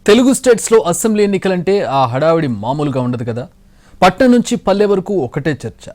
తెలుగు స్టేట్స్లో అసెంబ్లీ ఎన్నికలంటే ఆ హడావిడి మామూలుగా ఉండదు కదా. పట్నం నుంచి పల్లె వరకు ఒకటే చర్చ.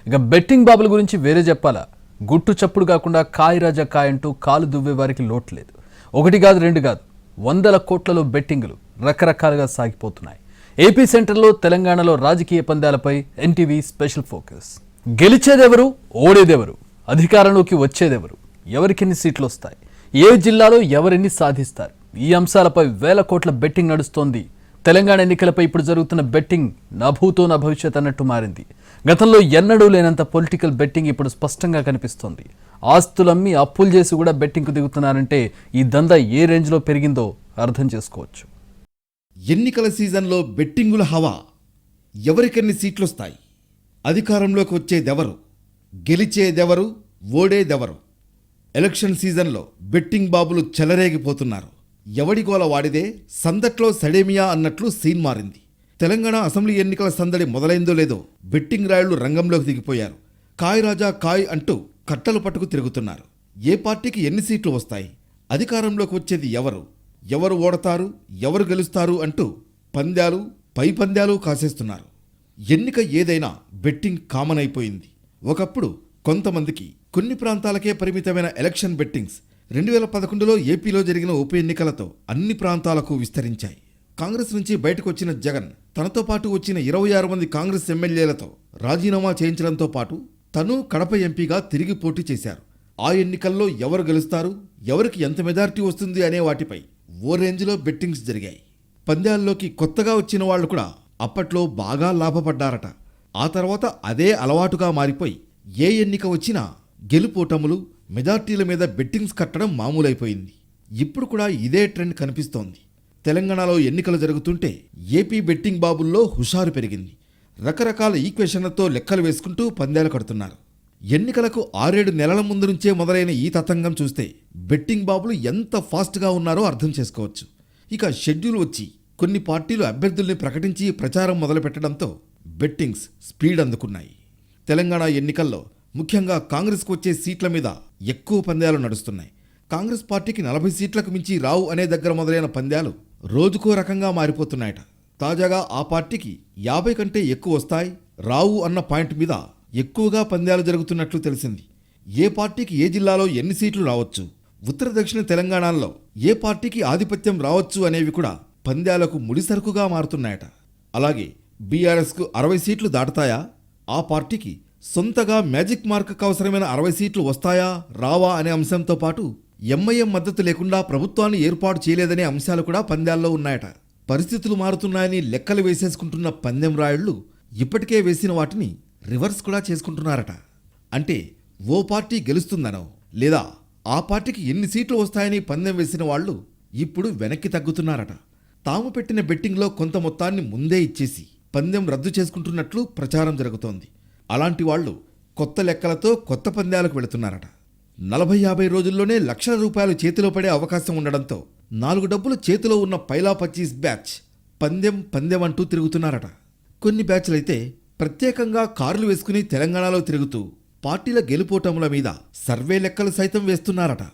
ఇక బెట్టింగ్ బాబుల గురించి వేరే చెప్పాలా? గుట్టు చప్పుడు కాకుండా కాయ్ రాజా కాయ్ అంటూ కాలు దువ్వే వారికి లోటు లేదు. ఒకటి కాదు రెండు కాదు, వందల కోట్లలో బెట్టింగులు రకరకాలుగా సాగిపోతున్నాయి. ఏపీ సెంటర్లో తెలంగాణలో రాజకీయ పందాలపై ఎన్టీవీ స్పెషల్ ఫోకస్. గెలిచేదెవరు, ఓడేదెవరు, అధికారంలోకి వచ్చేదెవరు, ఎవరికెన్ని సీట్లు వస్తాయి, ఏ జిల్లాలో ఎవరెన్ని సాధిస్తారు, ఈ అంశాలపై వేల కోట్ల బెట్టింగ్ నడుస్తోంది. తెలంగాణ ఎన్నికలపై ఇప్పుడు జరుగుతున్న బెట్టింగ్ నా భూతో నా భవిష్యత్ అన్నట్టు మారింది. గతంలో ఎన్నడూ లేనంత పొలిటికల్ బెట్టింగ్ ఇప్పుడు స్పష్టంగా కనిపిస్తోంది. ఆస్తులమ్మి అప్పులు చేసి కూడా బెట్టింగ్కు దిగుతున్నారంటే ఈ దందా ఏ రేంజ్లో పెరిగిందో అర్థం చేసుకోవచ్చు. ఎన్నికల సీజన్లో బెట్టింగుల హవా. ఎవరికెన్ని సీట్లొస్తాయి, అధికారంలోకి వచ్చేదెవరు, గెలిచేదెవరు, ఓడేదెవరు. ఎలక్షన్ సీజన్లో బెట్టింగ్ బాబులు చెలరేగిపోతున్నారు. ఎవడి గోల వాడిదే, సందట్లో సడేమియా అన్నట్లు సీన్ మారింది. తెలంగాణ అసెంబ్లీ ఎన్నికల సందడి మొదలైందో లేదో బెట్టింగ్ రాయుళ్లు రంగంలోకి దిగిపోయారు. కాయ్ రాజా కాయ్ అంటూ కట్టలు పట్టుకు తిరుగుతున్నారు. ఏ పార్టీకి ఎన్ని సీట్లు వస్తాయి, అధికారంలోకి వచ్చేది ఎవరు, ఎవరు ఓడతారు, ఎవరు గెలుస్తారు అంటూ పందాలు పై పందాలు కాసేస్తున్నారు. ఎన్నిక ఏదైనా బెట్టింగ్ కామన్ అయిపోయింది. ఒకప్పుడు కొంతమందికి కొన్ని ప్రాంతాలకే పరిమితమైన ఎలక్షన్ బెట్టింగ్స్ 2011లో ఏపీలో జరిగిన ఉప ఎన్నికలతో అన్ని ప్రాంతాలకు విస్తరించాయి. కాంగ్రెస్ నుంచి బయటకు వచ్చిన జగన్ తనతో పాటు వచ్చిన 26 మంది కాంగ్రెస్ ఎమ్మెల్యేలతో రాజీనామా చేయించడంతో పాటు తను కడప ఎంపీగా తిరిగి పోటీ చేశారు. ఆ ఎన్నికల్లో ఎవరు గెలుస్తారు, ఎవరికి ఎంత మెజారిటీ వస్తుంది అనే వాటిపై ఓ రేంజ్లో బెట్టింగ్స్ జరిగాయి. పంద్యాల్లోకి కొత్తగా వచ్చిన వాళ్లు కూడా అప్పట్లో బాగా లాభపడ్డారట. ఆ తర్వాత అదే అలవాటుగా మారిపోయి ఏ ఎన్నిక వచ్చినా గెలుపోటములు, మెజార్టీల మీద బెట్టింగ్స్ కట్టడం మామూలైపోయింది. ఇప్పుడు కూడా ఇదే ట్రెండ్ కనిపిస్తోంది. తెలంగాణలో ఎన్నికలు జరుగుతుంటే ఏపీ బెట్టింగ్ బాబుల్లో హుషారు పెరిగింది. రకరకాల ఈక్వేషన్లతో లెక్కలు వేసుకుంటూ పందాలు కడుతున్నారు. ఎన్నికలకు 6-7 నెలల ముందు నుంచే మొదలైన ఈ తతంగం చూస్తే బెట్టింగ్ బాబులు ఎంత ఫాస్ట్గా ఉన్నారో అర్థం చేసుకోవచ్చు. ఇక షెడ్యూల్ వచ్చి కొన్ని పార్టీలు అభ్యర్థుల్ని ప్రకటించి ప్రచారం మొదలుపెట్టడంతో బెట్టింగ్స్ స్పీడ్ అందుకున్నాయి. తెలంగాణ ఎన్నికల్లో ముఖ్యంగా కాంగ్రెస్కు వచ్చే సీట్ల మీద ఎక్కువ పందాలు నడుస్తున్నాయి. కాంగ్రెస్ పార్టీకి 40 సీట్లకు మించి రావు అనే దగ్గర మొదలైన పందాలు రోజుకో రకంగా మారిపోతున్నాయట. తాజాగా ఆ పార్టీకి 50 కంటే ఎక్కువ వస్తాయి, రావు అన్న పాయింట్ మీద ఎక్కువగా పందాలు జరుగుతున్నట్లు తెలిసింది. ఏ పార్టీకి ఏ జిల్లాలో ఎన్ని సీట్లు రావచ్చు, ఉత్తర దక్షిణ తెలంగాణలో ఏ పార్టీకి ఆధిపత్యం రావచ్చు అనేవి కూడా పందాలకు ముడిసరుకుగా మారుతున్నాయట. అలాగే బీఆర్ఎస్కు 60 సీట్లు దాటుతాయా, ఆ పార్టీకి సొంతగా మ్యాజిక్ మార్క్కు అవసరమైన 60 సీట్లు వస్తాయా రావా అనే అంశంతో పాటు ఎంఐఎం మద్దతు లేకుండా ప్రభుత్వాన్ని ఏర్పాటు చేయలేదనే అంశాలు కూడా పందాల్లో ఉన్నాయట. పరిస్థితులు మారుతున్నాయని లెక్కలు వేసేసుకుంటున్న పందెం రాయుళ్లు ఇప్పటికే వేసిన వాటిని రివర్స్ కూడా చేసుకుంటున్నారట. అంటే ఓ పార్టీ గెలుస్తుందనో లేదా ఆ పార్టీకి ఎన్ని సీట్లు వస్తాయని పందెం వేసిన వాళ్లు ఇప్పుడు వెనక్కి తగ్గుతున్నారట. తాము పెట్టిన బెట్టింగ్లో కొంత మొత్తాన్ని ముందే ఇచ్చేసి పందెం రద్దు చేసుకుంటున్నట్లు ప్రచారం జరుగుతోంది. అలాంటి వాళ్లు కొత్త లెక్కలతో కొత్త పందాలకు వెళుతున్నారట. 40-50 రోజుల్లోనే లక్షల రూపాయలు చేతిలో పడే అవకాశం ఉండడంతో 4 డబ్బులు చేతిలో ఉన్న పైలా 25 బ్యాచ్ పందెం అంటూ తిరుగుతున్నారట. కొన్ని బ్యాచ్లైతే ప్రత్యేకంగా కార్లు వేసుకుని తెలంగాణలో తిరుగుతూ పార్టీల గెలుపోటముల మీద సర్వే లెక్కలు సైతం వేస్తున్నారట.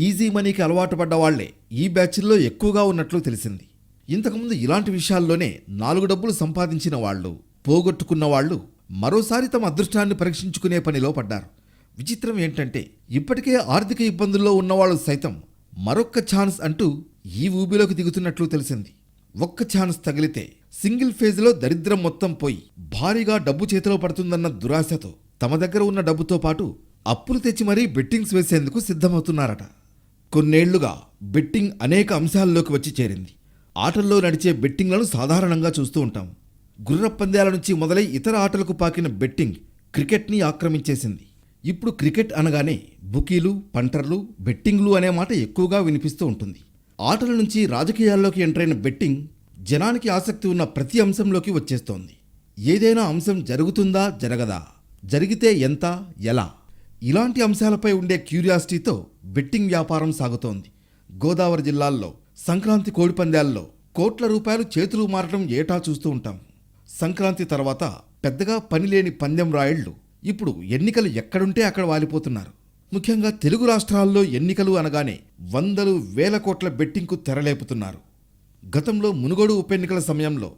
ఈజీ మనీకి అలవాటు పడ్డ వాళ్లే ఈ బ్యాచ్ల్లో ఎక్కువగా ఉన్నట్లు తెలిసింది. ఇంతకుముందు ఇలాంటి విషయాల్లోనే 4 డబ్బులు సంపాదించిన వాళ్లు, పోగొట్టుకున్న వాళ్లు మరోసారి తమ అదృష్టాన్ని పరీక్షించుకునే పనిలో పడ్డారు. విచిత్రం ఏంటంటే ఇప్పటికే ఆర్థిక ఇబ్బందుల్లో ఉన్నవాళ్లు సైతం మరొక్క ఛాన్స్ అంటూ ఈ ఊబిలోకి దిగుతున్నట్లు తెలిసింది. ఒక్క ఛాన్స్ తగిలితే సింగిల్ ఫేజ్లో దరిద్రం మొత్తం పోయి భారీగా డబ్బు చేతిలో పడుతుందన్న దురాశతో తమ దగ్గర ఉన్న డబ్బుతో పాటు అప్పులు తెచ్చి మరీ బెట్టింగ్స్ వేసేందుకు సిద్ధమవుతున్నారట. కొన్నేళ్లుగా బెట్టింగ్ అనేక అంశాల్లోకి వచ్చి చేరింది. ఆటల్లో నడిచే బెట్టింగ్లను సాధారణంగా చూస్తూ ఉంటాం. గుర్రపంద్యాల నుంచి మొదలై ఇతర ఆటలకు పాకిన బెట్టింగ్ క్రికెట్ని ఆక్రమించేసింది. ఇప్పుడు క్రికెట్ అనగానే బుకీలు, పంటర్లు, బెట్టింగ్లు అనే మాట ఎక్కువగా వినిపిస్తూ ఉంటుంది. ఆటల నుంచి రాజకీయాల్లోకి ఎంటరైన బెట్టింగ్ జనానికి ఆసక్తి ఉన్న ప్రతి అంశంలోకి వచ్చేస్తోంది. ఏదైనా అంశం జరుగుతుందా, జరగదా, జరిగితే ఎంత, ఎలా, ఇలాంటి అంశాలపై ఉండే క్యూరియాసిటీతో బెట్టింగ్ వ్యాపారం సాగుతోంది. గోదావరి జిల్లాల్లో సంక్రాంతి కోడిపందాల్లో కోట్ల రూపాయలు చేతులు మారటం ఏటా చూస్తూ ఉంటాం. సంక్రాంతి తర్వాత పెద్దగా పనిలేని పందెం రాయుళ్లు ఇప్పుడు ఎన్నికలు ఎక్కడుంటే అక్కడ వాలిపోతున్నారు. ముఖ్యంగా తెలుగు రాష్ట్రాల్లో ఎన్నికలు అనగానే వందలు వేల కోట్ల బెట్టింగ్కు తెరలేపుతున్నారు. గతంలో మునుగోడు ఉప ఎన్నికల సమయంలో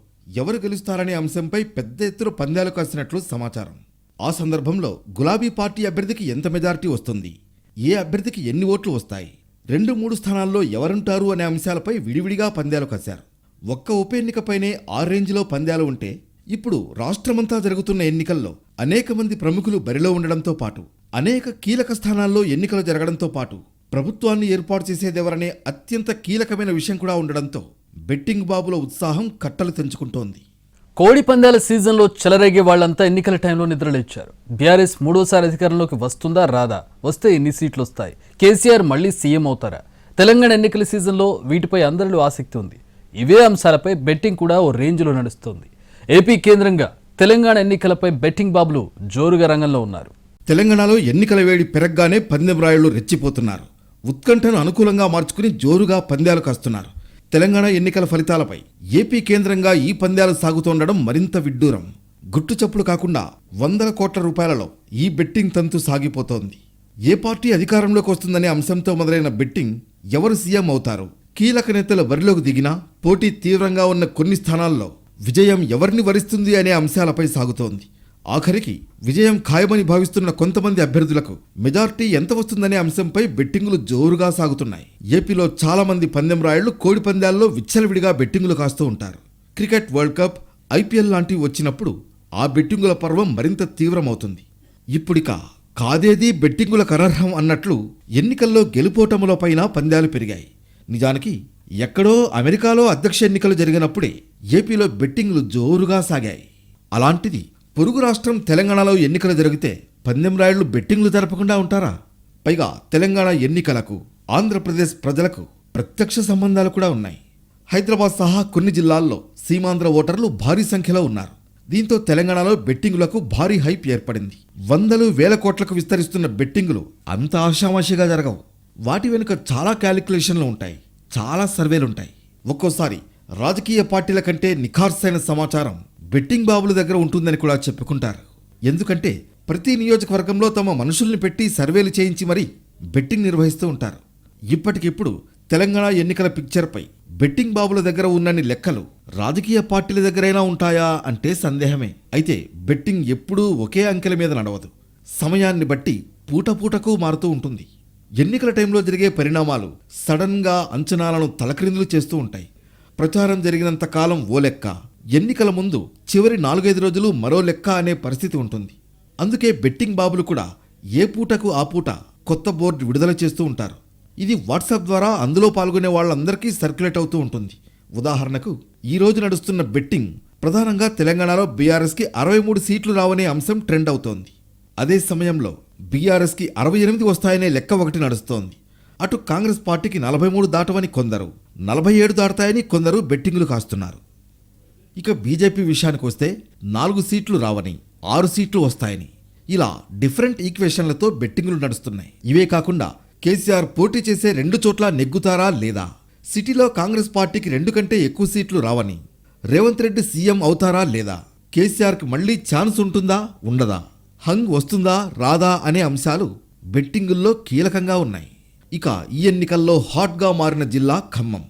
ఎవరు గెలుస్తారనే అంశంపై పెద్ద ఎత్తున పందాలు కాసినట్లు సమాచారం. ఆ సందర్భంలో గులాబీ పార్టీ అభ్యర్థికి ఎంత మెజారిటీ వస్తుంది, ఏ అభ్యర్థికి ఎన్ని ఓట్లు వస్తాయి, 2-3 స్థానాల్లో ఎవరుంటారు అనే అంశాలపై విడివిడిగా పందాలు కాశారు. ఒక్క ఉప ఎన్నికపైనే ఆ రేంజ్లో పందాలు ఉంటే ఇప్పుడు రాష్ట్రమంతా జరుగుతున్న ఎన్నికల్లో అనేక మంది ప్రముఖులు బరిలో ఉండడంతో పాటు అనేక కీలక స్థానాల్లో ఎన్నికలు జరగడంతో పాటు ప్రభుత్వాన్ని ఏర్పాటు చేసేదెవరనే అత్యంత కీలకమైన విషయం కూడా ఉండడంతో బెట్టింగ్ బాబుల ఉత్సాహం కట్టలు తెంచుకుంటోంది. కోడి పందాల సీజన్లో చెలరేగే వాళ్లంతా ఎన్నికల టైంలో నిద్రలేచారు. బీఆర్ఎస్ 3వ అధికారంలోకి వస్తుందా రాదా, వస్తే ఎన్ని సీట్లు వస్తాయి, కేసీఆర్ మళ్లీ సీఎం అవుతారా? తెలంగాణ ఎన్నికల సీజన్లో వీటిపై అందరిలో ఆసక్తి ఉంది. ఇవే అంశాలపై బెట్టింగ్ కూడా ఓ రేంజ్లో నడుస్తోంది. ఏపీ కేంద్రంగా తెలంగాణ ఎన్నికలపై బెట్టింగ్ బాబులు జోరుగా రంగంలో ఉన్నారు. తెలంగాణలో ఎన్నికల వేడి పెరగ్గానే పందెం రాయుళ్లు రెచ్చిపోతున్నారు. ఉత్కంఠను అనుకూలంగా మార్చుకుని జోరుగా పందాలు కాస్తున్నారు. తెలంగాణ ఎన్నికల ఫలితాలపై ఏపీ కేంద్రంగా ఈ పందాలు సాగుతుండడం మరింత విడ్డూరం. గుట్టుచప్పుడు కాకుండా వందల కోట్ల రూపాయలలో ఈ బెట్టింగ్ తంతు సాగిపోతోంది. ఏ పార్టీ అధికారంలోకి వస్తుందనే అంశంతో మొదలైన బెట్టింగ్ ఎవరు సీఎం అవుతారు, కీలక నేతల బరిలోకి దిగినా పోటీ తీవ్రంగా ఉన్న కొన్ని స్థానాల్లో విజయం ఎవరిని వరిస్తుంది అనే అంశాలపై సాగుతోంది. ఆఖరికి విజయం ఖాయమని భావిస్తున్న కొంతమంది అభ్యర్థులకు మెజార్టీ ఎంత వస్తుందనే అంశంపై బెట్టింగులు జోరుగా సాగుతున్నాయి. ఏపీలో చాలా మంది పందెం రాయుళ్లు కోడి పందాల్లో విచ్చలవిడిగా బెట్టింగులు కాస్తూ ఉంటారు. క్రికెట్ వరల్డ్ కప్, ఐపీఎల్ లాంటివి వచ్చినప్పుడు ఆ బెట్టింగుల పర్వం మరింత తీవ్రమవుతుంది. ఇప్పుడిక కాదేదీ బెట్టింగులకు అనర్హం అన్నట్లు ఎన్నికల్లో గెలుపోటములపైన పందాలు పెరిగాయి. నిజానికి ఎక్కడో అమెరికాలో అధ్యక్ష ఎన్నికలు జరిగినప్పుడే ఏపీలో బెట్టింగులు జోరుగా సాగాయి. అలాంటిది పొరుగు రాష్ట్రం తెలంగాణలో ఎన్నికలు జరిగితే పందెం రాయుళ్లు బెట్టింగ్లు జరపకుండా ఉంటారా? పైగా తెలంగాణ ఎన్నికలకు ఆంధ్రప్రదేశ్ ప్రజలకు ప్రత్యక్ష సంబంధాలు కూడా ఉన్నాయి. హైదరాబాద్ సహా కొన్ని జిల్లాల్లో సీమాంధ్ర ఓటర్లు భారీ సంఖ్యలో ఉన్నారు. దీంతో తెలంగాణలో బెట్టింగులకు భారీ హైప్ ఏర్పడింది. వందలు వేల కోట్లకు విస్తరిస్తున్న బెట్టింగులు అంత ఆషామాషిగా జరగవు. వాటి వెనుక చాలా క్యాలిక్యులేషన్లు ఉంటాయి, చాలా సర్వేలుంటాయి. ఒక్కోసారి రాజకీయ పార్టీల కంటే నిఖార్సైన సమాచారం బెట్టింగ్ బాబుల దగ్గర ఉంటుందని కూడా చెప్పుకుంటారు. ఎందుకంటే ప్రతి నియోజకవర్గంలో తమ మనుషుల్ని పెట్టి సర్వేలు చేయించి మరీ బెట్టింగ్ నిర్వహిస్తూ ఉంటారు. ఇప్పటికిప్పుడు తెలంగాణ ఎన్నికల పిక్చర్పై బెట్టింగ్ బాబుల దగ్గర ఉన్నన్ని లెక్కలు రాజకీయ పార్టీల దగ్గరైనా ఉంటాయా అంటే సందేహమే. అయితే బెట్టింగ్ ఎప్పుడూ ఒకే అంకెల మీద నడవదు. సమయాన్ని బట్టి పూటపూటకు మారుతూ ఉంటుంది. ఎన్నికల టైంలో జరిగే పరిణామాలు సడన్గా అంచనాలను తలక్రిందులు చేస్తూ ఉంటాయి. ప్రచారం జరిగినంత కాలం ఓ లెక్క, ఎన్నికల ముందు చివరి 4-5 రోజులు మరో లెక్క అనే పరిస్థితి ఉంటుంది. అందుకే బెట్టింగ్ బాబులు కూడా ఏ పూటకు ఆ పూట కొత్త బోర్డు విడుదల చేస్తూ ఉంటారు. ఇది వాట్సాప్ ద్వారా అందులో పాల్గొనే వాళ్ళందరికీ సర్క్యులేట్ అవుతూ ఉంటుంది. ఉదాహరణకు ఈ రోజు నడుస్తున్న బెట్టింగ్ ప్రధానంగా తెలంగాణలో బీఆర్ఎస్కి 63 సీట్లు రావనే అంశం ట్రెండ్ అవుతోంది. అదే సమయంలో బీఆర్ఎస్కి 68 వస్తాయనే లెక్క ఒకటి నడుస్తోంది. అటు కాంగ్రెస్ పార్టీకి 43 దాటవని కొందరు, 47 దాటతాయని కొందరు బెట్టింగులు కాస్తున్నారు. ఇక బీజేపీ విషయానికి వస్తే 4 సీట్లు రావని, 6 సీట్లు వస్తాయని ఇలా డిఫరెంట్ ఈక్వేషన్లతో బెట్టింగులు నడుస్తున్నాయి. ఇవే కాకుండా కేసీఆర్ పోటీ చేసే 2 చోట్ల నెగ్గుతారా లేదా, సిటీలో కాంగ్రెస్ పార్టీకి 2 కంటే ఎక్కువ సీట్లు రావని, రేవంత్ రెడ్డి సీఎం అవుతారా లేదా, కేసీఆర్కి మళ్లీ ఛాన్స్ ఉంటుందా ఉండదా, హంగ్ వస్తుందా రాదా అనే అంశాలు బెట్టింగుల్లో కీలకంగా ఉన్నాయి. ఇక ఈ ఎన్నికల్లో హాట్గా మారిన జిల్లా ఖమ్మం.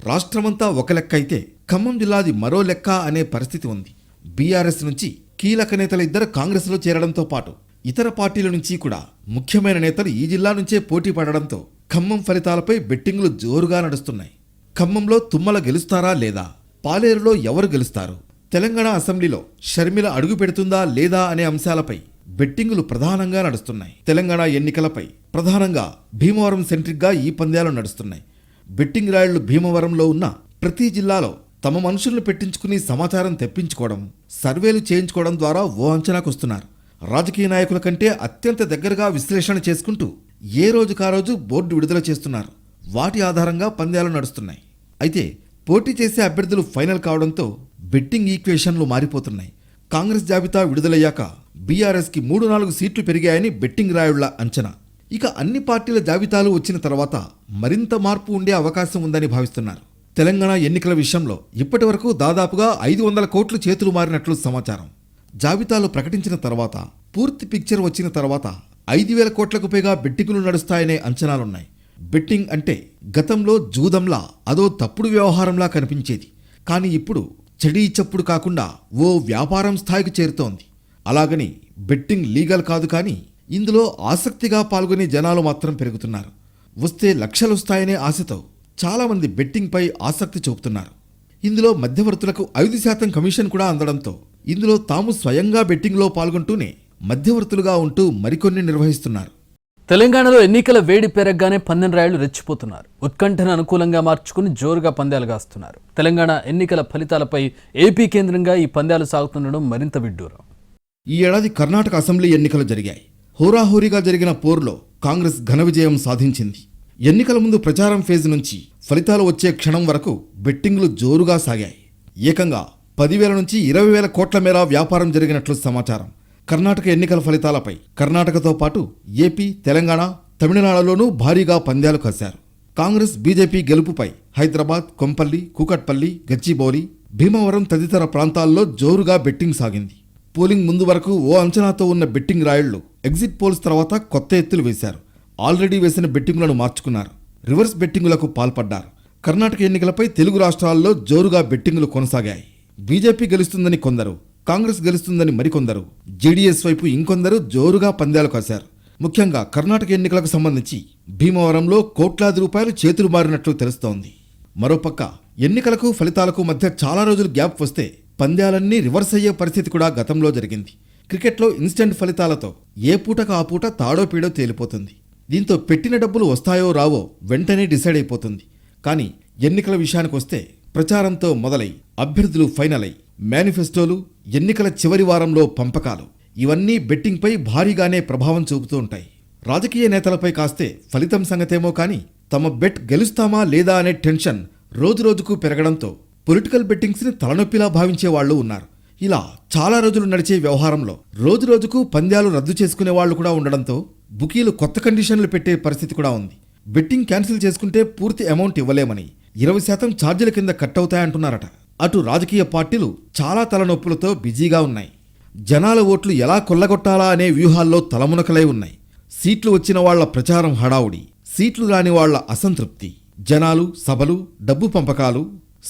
రాష్ట్రమంతా ఒక లెక్క అయితే ఖమ్మం జిల్లాది మరో లెక్క అనే పరిస్థితి ఉంది. బీఆర్ఎస్ నుంచి కీలక నేతల ఇద్దరు కాంగ్రెస్లో చేరడంతో పాటు ఇతర పార్టీల నుంచి కూడా ముఖ్యమైన నేతలు ఈ జిల్లా నుంచే పోటీ పడడంతో ఖమ్మం ఫలితాలపై బెట్టింగులు జోరుగా నడుస్తున్నాయి. ఖమ్మంలో తుమ్మల గెలుస్తారా లేదా, పాలేరులో ఎవరు గెలుస్తారు, తెలంగాణ అసెంబ్లీలో షర్మిల అడుగు పెడుతుందా లేదా అనే అంశాలపై బెట్టింగులు ప్రధానంగా నడుస్తున్నాయి. తెలంగాణ ఎన్నికలపై ప్రధానంగా భీమవరం సెంట్రిక్గా ఈ పందాలు నడుస్తున్నాయి. బెట్టింగ్ రాయుళ్లు భీమవరంలో ఉన్న ప్రతి జిల్లాలో తమ మనుషులను పెట్టించుకుని సమాచారం తెప్పించుకోవడం, సర్వేలు చేయించుకోవడం ద్వారా ఓ అంచనాకొస్తున్నారు. రాజకీయ నాయకుల కంటే అత్యంత దగ్గరగా విశ్లేషణ చేసుకుంటూ ఏ రోజుకా రోజు బోర్డు విడుదల చేస్తున్నారు. వాటి ఆధారంగా పందాలు నడుస్తున్నాయి. అయితే పోటీ చేసే అభ్యర్థులు ఫైనల్ కావడంతో బెట్టింగ్ ఈక్వేషన్లు మారిపోతున్నాయి. కాంగ్రెస్ జాబితా విడుదలయ్యాక బీఆర్ఎస్కి 3-4 సీట్లు పెరిగాయని బెట్టింగ్ రాయుళ్ల అంచనా. ఇక అన్ని పార్టీల జాబితాలు వచ్చిన తర్వాత మరింత మార్పు ఉండే అవకాశం ఉందని భావిస్తున్నారు. తెలంగాణ ఎన్నికల విషయంలో ఇప్పటి వరకు దాదాపుగా 500 కోట్లు చేతులు మారినట్లు సమాచారం. జాబితాలు ప్రకటించిన తర్వాత, పూర్తి పిక్చర్ వచ్చిన తర్వాత 5,000 కోట్లకు పైగా బెట్టింగులు నడుస్తాయనే అంచనాలున్నాయి. బెట్టింగ్ అంటే గతంలో జూదంలా అదో తప్పుడు వ్యవహారంలా కనిపించేది. కానీ ఇప్పుడు చెడీ చప్పుడు కాకుండా ఓ వ్యాపారం స్థాయికి చేరుతోంది. అలాగని బెట్టింగ్ లీగల్ కాదు, కానీ ఇందులో ఆసక్తిగా పాల్గొనే జనాలు మాత్రం పెరుగుతున్నారు. వస్తే లక్షలొస్తాయనే ఆశతో చాలామంది బెట్టింగ్పై ఆసక్తి చూపుతున్నారు. ఇందులో మధ్యవర్తులకు 5% కమిషన్ కూడా అందడంతో ఇందులో తాము స్వయంగా బెట్టింగ్లో పాల్గొంటూనే మధ్యవర్తులుగా ఉంటూ మరికొన్ని నిర్వహిస్తున్నారు. తెలంగాణలో ఎన్నికల వేడి పెరగగానే పందెంరాయుళ్లు రెచ్చిపోతున్నారు. ఉత్కంఠను అనుకూలంగా మార్చుకుని జోరుగా పందాలు కాస్తున్నారు. తెలంగాణ ఎన్నికల ఫలితాలపై ఏపీ కేంద్రంగా ఈ పందాలు సాగుతుండడం మరింత విడ్డూరం. ఈ ఏడాది కర్ణాటక అసెంబ్లీ ఎన్నికలు జరిగాయి. హోరాహోరీగా జరిగిన పోరులో కాంగ్రెస్ ఘన విజయం సాధించింది. ఎన్నికల ముందు ప్రచారం ఫేజ్ నుంచి ఫలితాలు వచ్చే క్షణం వరకు బెట్టింగ్లు జోరుగా సాగాయి. ఏకంగా 10,000 నుంచి 20,000 కోట్ల మేర వ్యాపారం జరిగినట్లు సమాచారం. కర్ణాటక ఎన్నికల ఫలితాలపై కర్ణాటకతో పాటు ఏపీ, తెలంగాణ, తమిళనాడులోనూ భారీగా పందాలు కాశారు. కాంగ్రెస్, బీజేపీ గెలుపుపై హైదరాబాద్, కొంపల్లి, కూకట్పల్లి, గచ్చిబౌలి, భీమవరం తదితర ప్రాంతాల్లో జోరుగా బెట్టింగ్ సాగింది. పోలింగ్ ముందు వరకు ఓ అంచనాతో ఉన్న బెట్టింగ్ రాయుళ్లు ఎగ్జిట్ పోల్స్ తర్వాత కొత్త ఎత్తులు వేశారు. ఆల్రెడీ వేసిన బెట్టింగులను మార్చుకున్నారు. రివర్స్ బెట్టింగులకు పాల్పడ్డారు. కర్ణాటక ఎన్నికలపై తెలుగు రాష్ట్రాల్లో జోరుగా బెట్టింగులు కొనసాగాయి. బీజేపీ గెలుస్తుందని కొందరు, కాంగ్రెస్ గెలుస్తుందని మరికొందరు, జేడీఎస్ వైపు ఇంకొందరు జోరుగా పందాలు కాశారు. ముఖ్యంగా కర్ణాటక ఎన్నికలకు సంబంధించి భీమవరంలో కోట్లాది రూపాయలు చేతులు మారినట్లు తెలుస్తోంది. మరోపక్క ఎన్నికలకు ఫలితాలకు మధ్య చాలా రోజులు గ్యాప్ వస్తే పందాలన్నీ రివర్స్ అయ్యే పరిస్థితి కూడా గతంలో జరిగింది. క్రికెట్లో ఇన్స్టెంట్ ఫలితాలతో ఏ పూటకు ఆ పూట తాడో పీడో తేలిపోతుంది. దీంతో పెట్టిన డబ్బులు వస్తాయో రావో వెంటనే డిసైడ్ అయిపోతుంది. కానీ ఎన్నికల విషయానికొస్తే ప్రచారంతో మొదలై అభ్యర్థులు ఫైనల్ అయి మేనిఫెస్టోలు, ఎన్నికల చివరి వారంలో పంపకాలు, ఇవన్నీ బెట్టింగ్పై భారీగానే ప్రభావం చూపుతూ ఉంటాయి. రాజకీయ నేతలపై కాస్తే ఫలితం సంగతేమో కానీ తమ బెట్ గెలుస్తామా లేదా అనే టెన్షన్ రోజురోజుకు పెరగడంతో పొలిటికల్ బెట్టింగ్స్ని తలనొప్పిలా భావించే వాళ్ళు ఉన్నారు. ఇలా చాలా రోజులు నడిచే వ్యవహారంలో రోజురోజుకు పంద్యాలు రద్దు చేసుకునే వాళ్ళు కూడా ఉండడంతో బుకీలు కొత్త కండిషన్లు పెట్టే పరిస్థితి కూడా ఉంది. బెట్టింగ్ క్యాన్సిల్ చేసుకుంటే పూర్తి అమౌంట్ ఇవ్వలేమని 20% ఛార్జీల కింద కట్ అవుతాయంటున్నారట. అటు రాజకీయ పార్టీలు చాలా తలనొప్పులతో బిజీగా ఉన్నాయి. జనాల ఓట్లు ఎలా కొల్లగొట్టాలా అనే వ్యూహాల్లో తలమునకలై ఉన్నాయి. సీట్లు వచ్చిన వాళ్ల ప్రచారం హడావుడి, సీట్లు రాని వాళ్ల అసంతృప్తి, జనాలు, సభలు, డబ్బు పంపకాలు,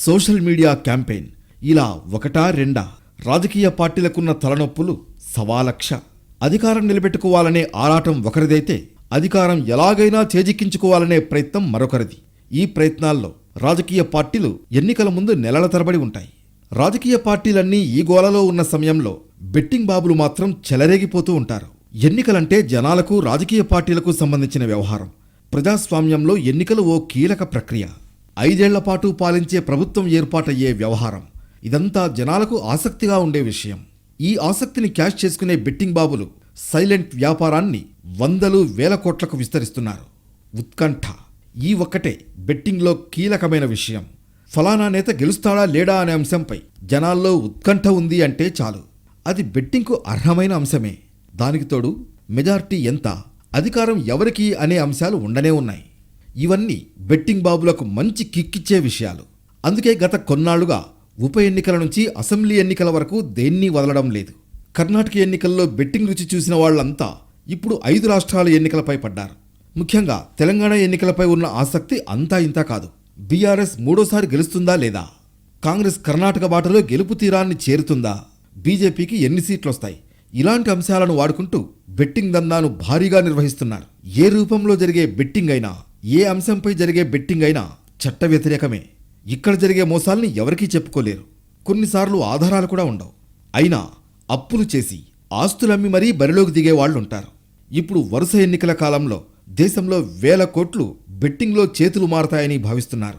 సోషల్ మీడియా క్యాంపెయిన్, ఇలా ఒకటా రెండా రాజకీయ పార్టీలకున్న తలనొప్పులు 1,00,000. అధికారం నిలబెట్టుకోవాలనే ఆరాటం ఒకరిదైతే అధికారం ఎలాగైనా చేజిక్కించుకోవాలనే ప్రయత్నం మరొకరిది. ఈ ప్రయత్నాల్లో రాజకీయ పార్టీలు ఎన్నికల ముందు నెలల తరబడి ఉంటాయి. రాజకీయ పార్టీలన్నీ ఈ గోలలో ఉన్న సమయంలో బెట్టింగ్ బాబులు మాత్రం చెలరేగిపోతూ ఉంటారు. ఎన్నికలంటే జనాలకు, రాజకీయ పార్టీలకు సంబంధించిన వ్యవహారం. ప్రజాస్వామ్యంలో ఎన్నికలు ఓ కీలక ప్రక్రియ. 5 ఏళ్ల పాటు పాలించే ప్రభుత్వం ఏర్పాటయ్యే వ్యవహారం. ఇదంతా జనాలకు ఆసక్తిగా ఉండే విషయం. ఈ ఆసక్తిని క్యాష్ చేసుకునే బెట్టింగ్ బాబులు సైలెంట్ వ్యాపారాన్ని 100,000 కోట్లకు విస్తరిస్తున్నారు. ఉత్కంఠ ఈ ఒక్కటే బెట్టింగ్లో కీలకమైన విషయం. ఫలానా నేత గెలుస్తాడా లేడా అనే అంశంపై జనాల్లో ఉత్కంఠ ఉంది అంటే చాలు, అది బెట్టింగ్కు అర్హమైన అంశమే. దానికి తోడు మెజారిటీ ఎంత, అధికారం ఎవరికి అనే అంశాలు ఉండనే ఉన్నాయి. ఇవన్నీ బెట్టింగ్ బాబులకు మంచి కిక్కిచ్చే విషయాలు. అందుకే గత కొన్నాళ్లుగా ఉప ఎన్నికల నుంచి అసెంబ్లీ ఎన్నికల వరకు దేన్నీ వదలడం లేదు. కర్ణాటక ఎన్నికల్లో బెట్టింగ్ రుచి చూసిన వాళ్లంతా ఇప్పుడు 5 రాష్ట్రాల ఎన్నికలపై పడ్డారు. ముఖ్యంగా తెలంగాణ ఎన్నికలపై ఉన్న ఆసక్తి అంతా ఇంతా కాదు. బీఆర్ఎస్ 3వ గెలుస్తుందా లేదా, కాంగ్రెస్ కర్ణాటక బాటలో గెలుపు తీరాన్ని చేరుతుందా, బీజేపీకి ఎన్ని సీట్లొస్తాయి, ఇలాంటి అంశాలను వాడుకుంటూ బెట్టింగ్ దందాను భారీగా నిర్వహిస్తున్నారు. ఏ రూపంలో జరిగే బెట్టింగ్ అయినా, ఏ అంశంపై జరిగే బెట్టింగ్ అయినా చట్ట వ్యతిరేకమే. ఇక్కడ జరిగే మోసాల్ని ఎవరికీ చెప్పుకోలేరు. కొన్నిసార్లు ఆధారాలు కూడా ఉండవు. అయినా అప్పులు చేసి ఆస్తులమ్మి మరీ బరిలోకి దిగే వాళ్ళుంటారు. ఇప్పుడు వరుస ఎన్నికల కాలంలో దేశంలో 1,000 కోట్లు బెట్టింగ్లో చేతులు మారతాయని భావిస్తున్నారు.